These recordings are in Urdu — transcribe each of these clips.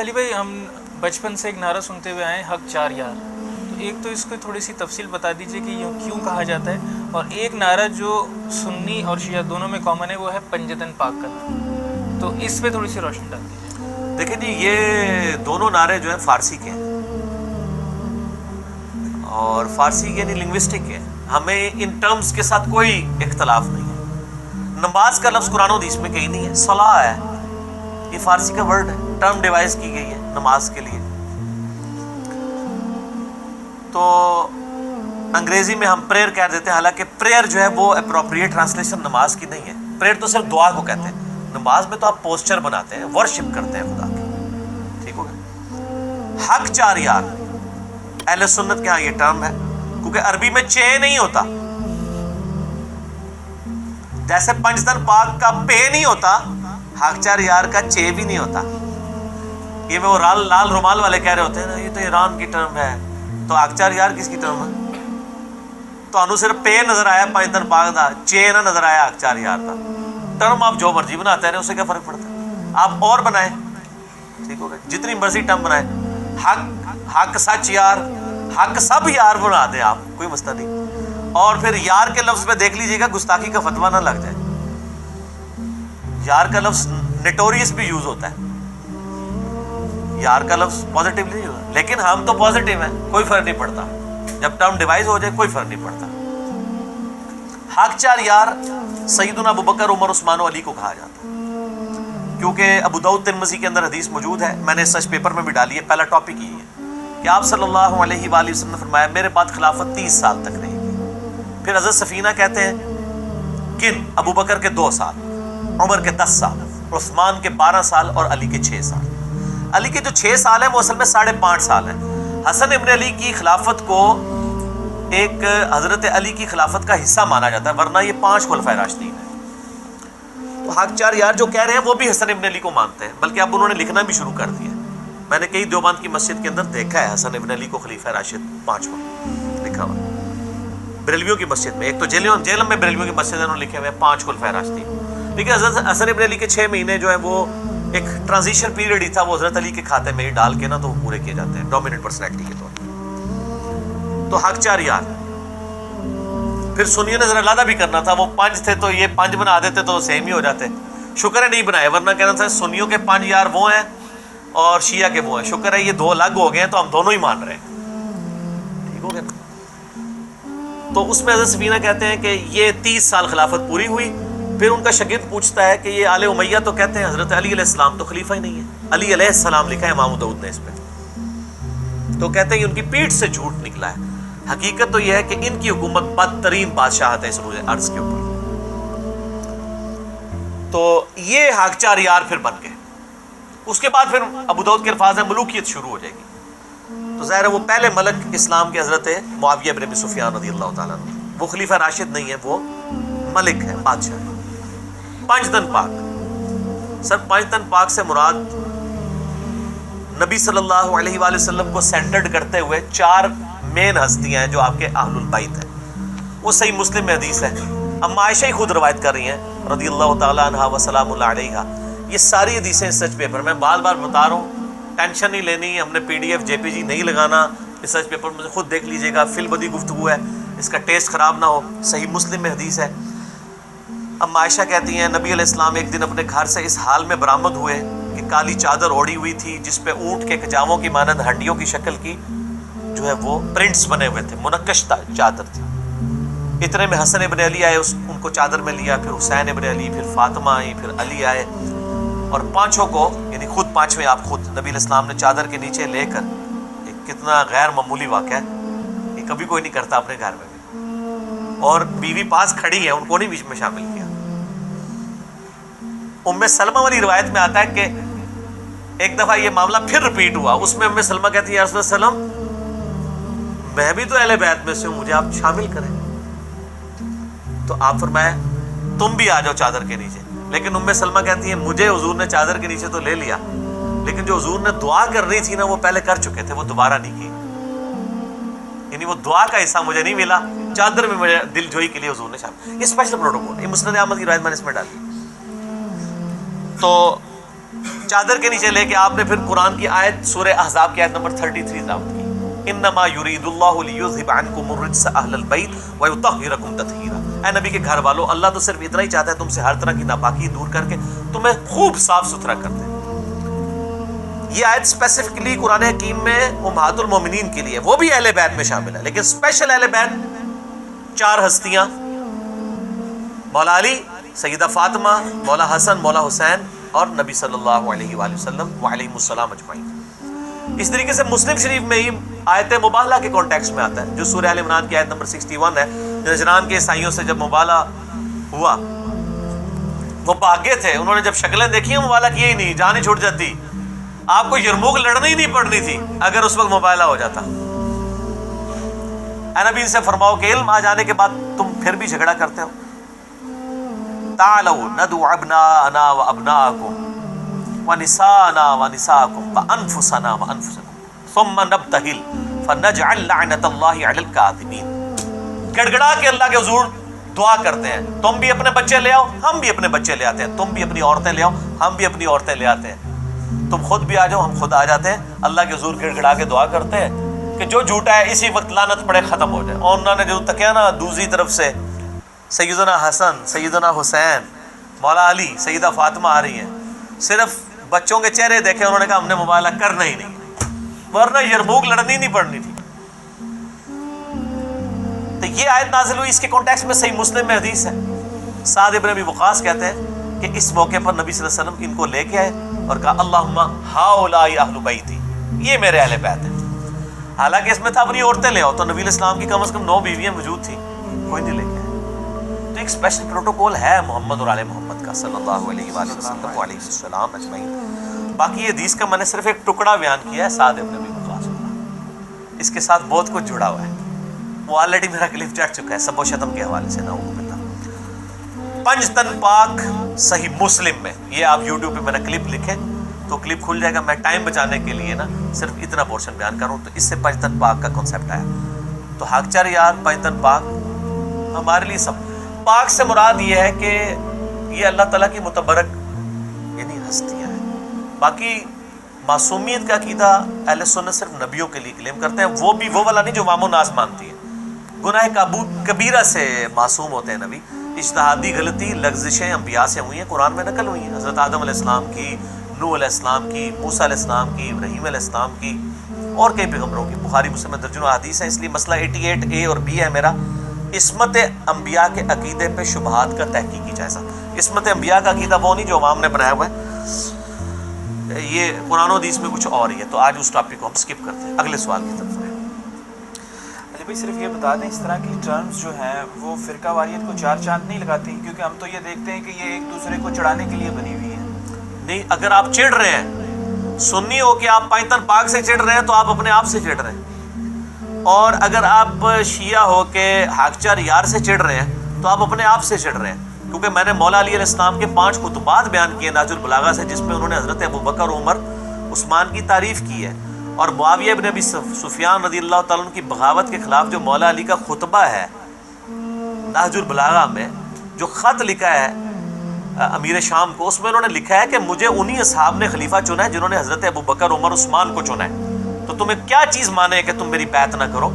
علی بھائی ہم بچپن سے ایک نعرہ سنتے ہوئے آئے ہیں، حق چار یار. تو ایک تو اس کو تھوڑی سی تفصیل بتا دیجیے کہ یہ کیوں کہا جاتا ہے، اور ایک نعرہ جو سنی اور شیعہ دونوں میں کامن ہے وہ ہے پنجتن پاک کرنا، تو اس پہ تھوڑی سی روشنی ڈال دیجیے. دیکھیں جی، یہ دونوں نعرے جو ہیں فارسی کے ہیں، اور فارسی یعنی لنگوسٹک ہے. ہمیں ان ٹرمز کے ساتھ کوئی اختلاف نہیں ہے. نماز کا لفظ قرآن و حدیث میں کہیں نہیں ہے، صلاح ہے، یہ فارسی کا ورڈ ہے، ٹرم ڈیوائز کی گئی ہے نماز کے لیے. تو انگریزی میں ہم پریئر کہہ دیتے ہیں، حالانکہ پریئر جو ہے وہ اپروپریٹ ٹرانسلیشن نماز کی نہیں ہے. پریئر تو صرف دعا کو کہتے ہیں. نماز میں تو آپ پوسچر بناتے ہیں، ورشپ کرتے ہیں خدا کی. ٹھیک ہو گیا. حق چار یار اہل سنت کے ہاں یہ ٹرم ہے، کیونکہ عربی میں چے نہیں ہوتا، جیسے پنجتن پاک کا پے نہیں ہوتا، حق چار یار کا چے بھی نہیں ہوتا. یہ وہ لال رومال والے کہہ رہے ہوتے ہیں نا یہ تو ایران کی ٹرم ہے، تو حق چار یار کس کی ٹرم ہے؟ تو انہوں صرف پے نظر آیا پنجتن پاک دا، چے نہ نظر آیا حق چار یار دا. ٹرم آپ جو مرضی بناتے ہیں اسے کیا فرق پڑتا ہے؟ آپ اور بنائیں، ٹھیک ہو گیا، جتنی مرضی ٹرم بنائیں. حق سچ یار، حق سب یار بنا دیں آپ، کوئی مسئلہ نہیں. اور پھر یار کے لفظ میں دیکھ لیجئے گا گستاخی کا فتویٰ نہ لگ جائے. یار کا لفظ نیٹوریس بھی یوز ہوتا ہے، یار کا لفظ پازیٹیولی نہیں ہوتا، لیکن ہم تو پازیٹیو ہیں، کوئی فرق نہیں پڑتا. جب ٹرم ڈیوائز ہو جائے کوئی فرق نہیں پڑتا. حق چار یار سیدنا ابوبکر، عمر، عثمان و علی کو کہا جاتا ہے، کیونکہ ابو داؤد ترمذی کے اندر حدیث موجود ہے. میں نے سرچ پیپر میں بھی ڈالی ہے. پہلا ٹاپک یہ ہے کہ آپ صلی اللہ علیہ وآلہ وسلم نے فرمایا میرے بعد خلافت 30 سال تک رہے گی. پھر حضرت سفینہ کہتے ہیں کن؟ ابو بکر کے 2 سال، عمر کے 10 سال، عثمان کے 12 سال اور علی کے 6 سال. علی کے جو 6 سال ہیں وہ اصل میں 5.5 سال ہیں. حسن ابن علی کی خلافت کو ایک حضرت علی کی خلافت کا حصہ مانا جاتا ہے، ورنہ یہ 5 خلفائے راشدین ہیں. تو حق چار یار جو کہہ رہے ہیں وہ بھی حسن ابن علی کو مانتے ہیں، بلکہ اب انہوں نے لکھنا بھی شروع کر دیا. میں نے کئی دیوبند کی مسجد کے اندر دیکھا ہے حسن ابن علی کو خلیفہ راشد 5واں لکھا ہوا. بریلویوں کی مسجد میں، ایک تو جیلم میں بریلویوں کی مسجد انہوں نے لکھے ہوئے 5 خلفائے راشدین. لیکن حضرت حسن ابن علی کے 6 مہینے جو ہیں وہ ایک ٹرانزیشن پیریڈ ہی تھا، وہ حضرت علی کے کھاتے میں ہی ڈال کے نا تو وہ پورے کیے جاتے ہیں ڈومیننٹ پرسنالٹی کے طور پر. تو حق چار یار. پھر سنیوں نے ذرا علیحدہ بھی کرنا تھا، وہ 5 تھے تو یہ 5 بنا دیتے تو سیم ہی ہو جاتے. شکر ہے نہیں بنائے، ورنہ کہنا تھا سنیوں کے 5 یار وہ ہیں اور شیعہ کے وہ ہیں. شکر ہے یہ 2 الگ ہو گئے ہیں تو ہم دونوں ہی مان رہے ہیں. ٹھیک ہو گیا نا؟ تو اس میں حضرت سفینہ کہتے ہیں کہ یہ 30 سال خلافت پوری ہوئی. پھر ان کا شاگرد پوچھتا ہے کہ یہ آل امیہ تو کہتے ہیں حضرت علی علیہ السلام تو خلیفہ ہی نہیں ہے. علی علیہ السلام لکھا ہے امام داؤد نے اس پہ، تو کہتے ہیں یہ ان کی پیٹھ سے جھوٹ نکلا ہے. حقیقت تو یہ ہے کہ ان کی حکومت بدترین بادشاہت ہے اس روئے ارض کے اوپر. تو یہ حق چار یار پھر بن گئے. اس کے بعد پھر ابو داؤد کے الفاظ ہیں ملوکیت شروع ہو جائے گی. تو ظاہر ہے وہ پہلے ملک اسلام کے حضرت معاویہ بن ابی سفیان رضی اللہ تعالیٰ عنہ، وہ خلیفہ راشد نہیں ہے، وہ ملک ہے، بادشاہ. پنجتن پاک، سر پنجتن پاک سے مراد نبی صلی اللہ علیہ وآلہ وسلم کو سینٹرڈ کرتے ہوئے 4 مین ہستیاں ہیں جو آپ کے اہل البیت ہیں. وہ صحیح مسلم میں حدیث ہے. اما عائشہ ہی خود روایت کر رہی ہیں رضی اللہ تعالیٰ عنہ وسلام اللہ علیہ. یہ ساری حدیثیں سرچ پیپر میں بار بار بتا رہا ہوں، ٹینشن نہیں لینی، ہم نے PDF JPG نہیں لگانا. اس سرچ پیپر میں خود دیکھ لیجئے گا، فی البدی گفتگو ہے، اس کا ٹیسٹ خراب نہ ہو. صحیح مسلم میں حدیث ہے. اما عائشہ کہتی ہیں نبی علیہ السلام ایک دن اپنے گھر سے اس حال میں برآمد ہوئے کہ کالی چادر اوڑھی ہوئی تھی جس پہ اونٹ کے کجاووں کی مانند ہڈیوں کی شکل کی جو ہے وہ پرنٹس بنے ہوئے تھے، منقش چادر تھی. اتنے میں حسن ابن علی آئے، ان کو چادر میں لیا. پھر حسین ابن علی، پھر فاطمہ آئی، پھر علی آئے، اور 5 کو یعنی خود 5ویں آپ خود نبی علیہ السلام نے چادر کے نیچے لے کر، ایک کتنا غیر معمولی واقعہ ہے، یہ کبھی کوئی نہیں کرتا اپنے گھر میں بھی. اور بیوی پاس کھڑی ہے، ان کو نہیں بیچ میں شامل کیا. ام سلمہ والی روایت میں آتا ہے کہ ایک دفعہ یہ معاملہ پھر رپیٹ ہوا. اس میں ام سلمہ کہتی ہے یا رسول اللہ علیہ وسلم میں بھی تو اہل بیت میں سے ہوں، مجھے آپ شامل کریں. تو آپ فرمایا تم بھی آ جاؤ چادر کے نیچے. لیکن ام سلمہ کہتی ہیں مجھے حضور نے چادر کے نیچے تو لے لیا، لیکن جو حضور نے دعا کر رہی تھی نا وہ پہلے کر چکے تھے، وہ دوبارہ نہیں کی. یعنی وہ دعا کا حصہ مجھے نہیں ملا، چادر میں مجھے دل جوئی کے لیے حضور نے شامل. یہ اسپیشل پروٹوکول، یہ مسند احمد کی روایت میں نے اس میں ڈالی. تو چادر کے نیچے لے کے آپ نے پھر قرآن کی آیت سورہ احزاب کی آیت نمبر 33 تلاوت کی، انما یرید اللہ لیذھب عنکم الرجس اہل البیت ویطہرکم تطہیرا۔ اے نبی کے گھر والو، اللہ تو صرف اتنا ہی چاہتا ہے تم سے ہر طرح کی ناپاکی دور کر کے تمہیں خوب صاف ستھرا کر دے۔ یہ آیت اسپیسیفکلی قرآن حکیم میں امہات المومنین کے لیے، وہ بھی اہل بیت میں شامل ہے، لیکن اسپیشل اہل بیت 4 ہستیاں، مولا علی، سیدہ فاطمہ، مولا حسن، مولا حسین اور نبی صلی اللہ علیہ وآلہ وسلم وعلیہم السلام اجمعین۔ اس طریقے سے مسلم شریف میں ہی آیت مباہلہ کے کانٹیکس میں آتا ہے، جو سورہ آل عمران کی آیت نمبر 61 ہے۔ نجران کے عیسائیوں سے جب مباہلہ ہوا، وہ بھاگے تھے، انہوں نے جب شکلیں دیکھی مباہلہ کیا ہی نہیں، جان ہی چھوٹ جاتی۔ آپ کو یرموک لڑنی ہی نہیں پڑنی تھی اگر اس وقت مباہلہ ہو جاتا۔ اے نبی ان سے فرماؤ کہ علم آ جانے کے بعد تم پھر بھی جھگڑا کرتے ہو۔ تعالوا ندعو ابناءنا وابناءکم ونساءنا ونساءکم وانفسنا وانفسکم ثم نبتہل فنجعل لعنت اللہ علی الکاذبین۔ گڑ گڑا کے اللہ کے حضور دعا کرتے ہیں، تم بھی اپنے بچے لے آؤ، ہم بھی اپنے بچے لے آتے ہیں، تم بھی اپنی عورتیں لے آؤ، ہم بھی اپنی عورتیں لے آتے ہیں، تم خود بھی آ جاؤ، ہم خود آ جاتے ہیں۔ اللہ کے حضور گڑ گڑا کے دعا کرتے ہیں کہ جو جھوٹا ہے اسی وقت لعنت پڑے، ختم ہو جائے۔ اور انہوں نے جو تکیا نا دوسری طرف سے سیدنا حسن، سیدنا حسین، مولا علی، سیدہ فاطمہ آ رہی ہیں، صرف بچوں کے چہرے دیکھے انہوں نے کہا ہم نے مباہلہ کرنا ہی نہیں، ورنہ یرموک لڑنی نہیں پڑنی تھی۔ تو یہ آیت نازل ہوئی، اس کے کانٹیکس میں صحیح مسلم میں حدیث ہے، سعد ابن ابی وقاص کہتے ہیں کہ اس موقع پر نبی صلی اللہ علیہ وسلم ان کو لے کے آئے اور کہا اللہم ہؤلاء اہل بیتی، یہ میرے اہل بیت ہیں۔ حالانکہ اس میں تھا اپنی عورتیں لے آؤ، تو نبی علیہ السلام کی کم از کم 9 بیویاں موجود تھیں، کوئی نہیں لے کے آئے۔ تو ایک اسپیشل پروٹوکول ہے محمد اور آل محمد کا صلی اللہ علیہ وآلہ وسلم وعلیہ السلام اجمعین۔ باقی یہ حدیث کا میں نے صرف ایک ٹکڑا بیان کیا ہے، سعد ابن ابی وقاص، اس کے ساتھ بہت کچھ جڑا ہوا ہے، وہ آلریڈی میرا کلپ چڑھ چکا ہے سب و شتم کے حوالے سے، نعوذ باللہ۔ پنجتن پاک صحیح مسلم میں، یہ آپ یوٹیوب پہ میرا کلپ لکھیں تو کلپ کھل جائے گا۔ میں ٹائم بچانے کے لیے نا صرف اتنا پورشن بیان کروں، تو اس سے پنجتن پاک کا کنسیپٹ آیا۔ تو حق چار یار پنجتن پاک ہمارے لیے سب پاک سے مراد یہ ہے کہ یہ اللہ تعالیٰ کی متبرک یعنی ہستیاں ہیں۔ باقی معصومیت کا عقیدہ اہل سنت صرف نبیوں کے لیے کلیم کرتے ہیں، وہ بھی وہ والا نہیں جو عوام الناس مانتی ہے۔ گناہ کبیرہ سے معصوم ہوتے ہیں نبی، اجتہادی غلطی لغزشیں انبیاء سے ہوئی ہیں، قرآن میں نقل ہوئی ہیں، حضرت آدم علیہ السلام کی، نوح علیہ السلام کی، موسیٰ علیہ السلام کی، ابراہیم علیہ السلام کی، اور کئی پیغمبروں کی، بخاری مسلم میں درجنوں حدیث ہیں۔ اس لیے مسئلہ 88A اور B ہے میرا، عصمت انبیاء کے عقیدے پہ شبہات کا تحقیقی جائزہ۔ عصمت انبیاء کا عقیدہ وہ نہیں جو عوام نے بنایا ہوا ہے، یہ قرآن و حدیث میں کچھ اور ہی ہے۔ تو آج اس ٹاپک کو ہم سکپ کرتے ہیں، اگلے سوال کی طرف۔ علی بھائی صرف یہ بتا دیں، اس طرح کی ٹرمز جو ہیں وہ فرقہ واریت کو 4 چاند نہیں لگاتی، کیونکہ ہم تو یہ دیکھتے ہیں کہ یہ ایک دوسرے کو چڑھانے کے لیے بنی ہوئی ہے۔ نہیں، اگر آپ چڑھ رہے ہیں، سنی ہو کہ آپ پنجتن پاک سے چڑھ رہے ہیں تو آپ اپنے آپ سے چڑھ رہے ہیں، اور اگر آپ شیعہ ہو کے حق چار یار سے چڑھ رہے ہیں تو آپ اپنے آپ سے چڑھ رہے ہیں۔ کیونکہ میں نے مولا علی علیہ السلام کے 5 خطبات بیان کیے نہج البلاغہ سے، جس میں انہوں نے حضرت ابوبکر، عمر، عثمان کی تعریف کی ہے، اور معاویہ ابن ابی سفیان رضی اللہ تعالیٰ عنہ کی بغاوت کے خلاف جو مولا علی کا خطبہ ہے نہج البلاغہ میں، جو خط لکھا ہے امیر شام کو، اس میں انہوں نے لکھا ہے کہ مجھے انہی اصحاب نے خلیفہ چنا ہے جنہوں نے حضرت ابوبکر، عمر، عثمان کو چنا ہے، تو تمہیں کیا چیز مانے کہ تم میری بیعت نہ کرو؟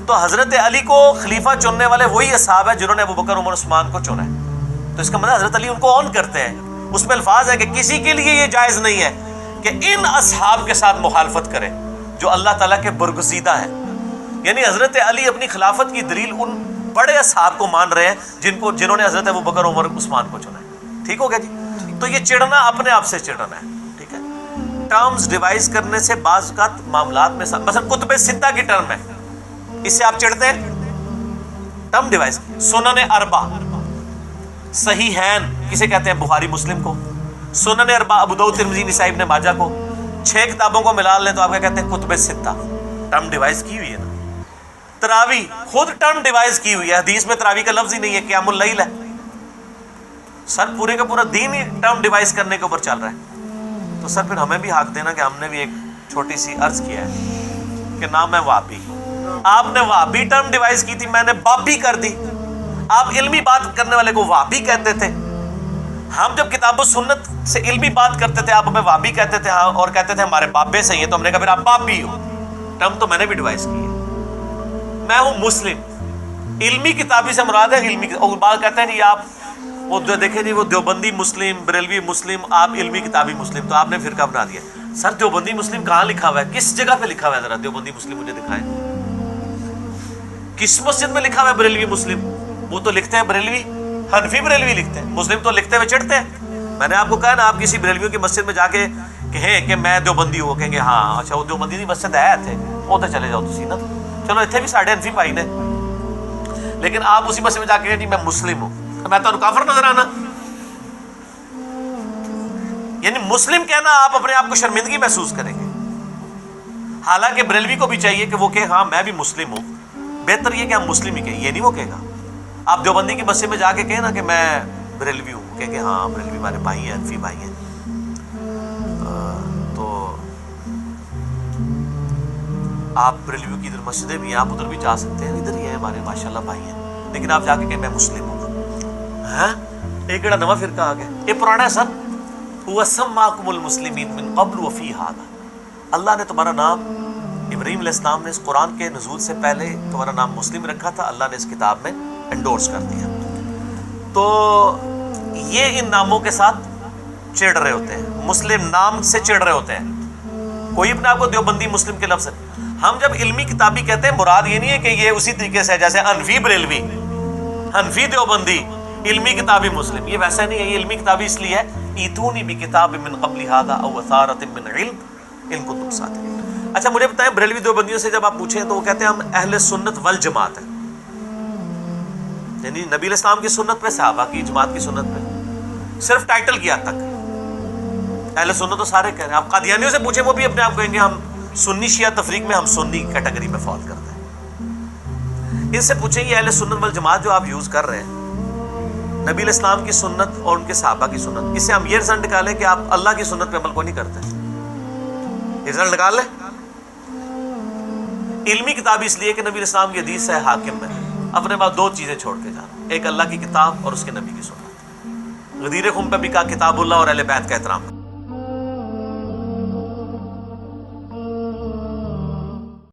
تو حضرت علی کو خلیفہ چننے والے وہی اصحاب ہیں جنہوں نے ابوبکر، عمر، عثمان کو چنا ہے، تو اس کا مطلب حضرت علی ان کو آن کرتے ہیں۔ اس میں الفاظ ہے کہ کسی کے لیے یہ جائز نہیں ہے کہ ان اصحاب کے ساتھ مخالفت کرے جو اللہ تعالیٰ کے برگزیدہ ہیں، یعنی حضرت علی اپنی خلافت کی دلیل ان بڑے اصحاب کو مان رہے ہیں جنہوں نے حضرت ابوبکر، عمر، عثمان کو چنا ہے۔ ٹھیک ہو گیا جی؟ تو یہ چڑھنا اپنے آپ سے چڑھنا ہے، ٹھیک ہے؟ ٹرمز ڈیوائز کرنے سے بعض اوقات معاملات میں مثلا کتب ستہ کی ٹرم ہے، اس سے آپ چڑھتے ہیں، ٹرم ڈیوائز۔ سنن اربع، صحیحین کسے کہتے ہیں؟ بخاری مسلم کو۔ سنن اربع ابو داؤد، ترمذی، نسائی، ابن ماجہ کو۔ 6 کتابوں کو ملا لیں تو آپ کیا کہتے ہیں؟ کتب ستہ، ٹرم ڈیوائز کی ہوئی ہے نا۔ تراوی خود ٹرم ڈیوائز کی ہوئی ہے، حدیث میں تراوی کا لفظ ہی نہیں ہے، قیام اللیل ہے۔ سر پورے کا پورا دین ہی ٹرم ڈیوائز کرنے کے اوپر چل رہا ہے، تو سر پھر ہمیں بھی حق دینا کہ ہم نے بھی ایک چھوٹی سی عرض کیا ہے کہ نہ میں وہابی، آپ نے وہابی ٹرم ڈیوائز کی تھی، میں نے بابی کر دی۔ آپ علمی بات کرنے والے کو وہابی کہتے تھے، ہم جب کتاب و سنت سے علمی بات کرتے تھے آپ ہمیں وابی کہتے تھے اور کہتے تھے ہمارے بابے صحیح ہیں، تو ہم نے کہا پھر آپ باپ بھی ہو، ٹرم تو میں نے بھی ڈیوائز کی ہے، میں ہوں مسلم۔ علمی کتابی سے مراد ہے علمی، اور بات کہتے ہیں جی آپ وہ دیکھیں جی وہ دیوبندی مسلم، بریلوی مسلم، آپ علمی کتابی مسلم، تو آپ نے فرقہ بنا دیا۔ سر دیوبندی مسلم کہاں لکھا ہوا ہے؟ کس جگہ پہ لکھا ہوا ہے؟ ذرا دیوبندی مسلم مجھے دکھائیں، کس مسجد میں لکھا ہوا ہے بریلوی مسلم؟ وہ تو لکھتے ہیں بریلوی، حنفی بریلوی لکھتے ہیں، مسلم تو لکھتے ہوئے چڑھتے ہیں۔ میں نے آپ کو کہا نا آپ کسی بریلویوں کی مسجد میں جا کے کہیں کہ میں دیوبندی ہوں، کہیں گے ہاں اچھا وہ دیوبندی دی مسجد ہے اتنے، وہ تو چلے جاؤ تسی نا، چلو اتنے بھی ساڈے حنفی بھائی نے، لیکن آپ اسی مسجد میں جا کے کہیں جی میں مسلم ہوں، میں تو کافر نظر آنا؟ یعنی مسلم کہنا آپ اپنے آپ کو شرمندگی محسوس کریں گے، حالانکہ بریلوی کو بھی چاہیے کہ وہ کہے ہاں میں بھی مسلم ہوں، بہتر یہ کہ ہم مسلم ہی کہیں، یہ نہیں وہ کہے گا۔ آپ دیوبندی کی مسجد میں جا کے کہیں نا کہ میں بریلوی ہوں، کہیں کہ ہاں بریلوی ہمارے بھائی ہیں، حنفی بھائی ہیں، تو آپ بریلویوں کی ادھر مسجدیں بھی ہیں، آپ ادھر بھی جا سکتے ہیں، ادھر ہی ہیں ہمارے ماشاءاللہ بھائی ہیں، لیکن آپ جا کے کہیں میں مسلم ہوں، ہاں ایک کیڑا نواں فرقہ آ گیا، یہ پرانا ہے سر۔ وَسَمَّاكُمُ الْمُسْلِمِينَ مِن قَبْلُ وَفِي هَذَا، اللہ نے تمہارا نام، ابراہیم علیہ السلام نے اس قرآن کے نزول سے پہلے تمہارا نام مسلم رکھا تھا، اللہ نے اس کتاب میں انڈورس کر دیا۔ تو یہ ان ناموں کے ساتھ چڑھ رہے ہوتے ہیں، مسلم نام سے چڑھ رہے ہوتے ہیں، کوئی اپنے آپ کو دیوبندی مسلم کے لفظ ہے۔ ہم جب علمی کتابی کہتے ہیں مراد یہ نہیں ہے کہ یہ اسی طریقے سے ہے جیسے حنفی بریلوی، حنفی دیوبندی، علمی کتابی مسلم، یہ ویسا نہیں ہے۔ یہ علمی کتابی اس لیے ہے ایتونی بکتاب من قبل ھذا او اثارۃ من علم ان کنتم صادقین۔ اچھا مجھے بتائیں بریلوی دیوبندیوں سے جب آپ پوچھیں تو وہ کہتے ہیں ہم اہل سنت والجماعت ہیں، یعنی نبی علیہ السلام کی سنت پہ، صحابہ کی جماعت کی سنت پہ، صرف ٹائٹل کی حد تک۔ اہل سنت تو سارے کہہ رہے ہیں، آپ قادیانیوں سے پوچھیں وہ بھی اپنے آپ کہیں گے ہم سنی شیعہ تفریق میں ہم سنی کیٹیگری میں فال کرتے ہیں۔ ان سے پوچھیں یہ اہل سنت والجماعت جو آپ یوز کر رہے ہیں، نبی علیہ السلام کی سنت اور ان کے صحابہ کی سنت، اس سے ہم یہ رزلٹ نکالیں کہ آپ اللہ کی سنت پہ عمل کو نہیں کرتے، یہ رزلٹ نکال لیں۔ علمی کتاب اس لیے کہ نبی علیہ السلام کی حدیث ہے حاکم میں، اپنے بعد دو چیزیں چھوڑ کے جانا، ایک اللہ کی کتاب اور اس کے نبی کی سنت۔ غدیر خم پہ بھی کہا کتاب اللہ اور اہل بیت کا احترام۔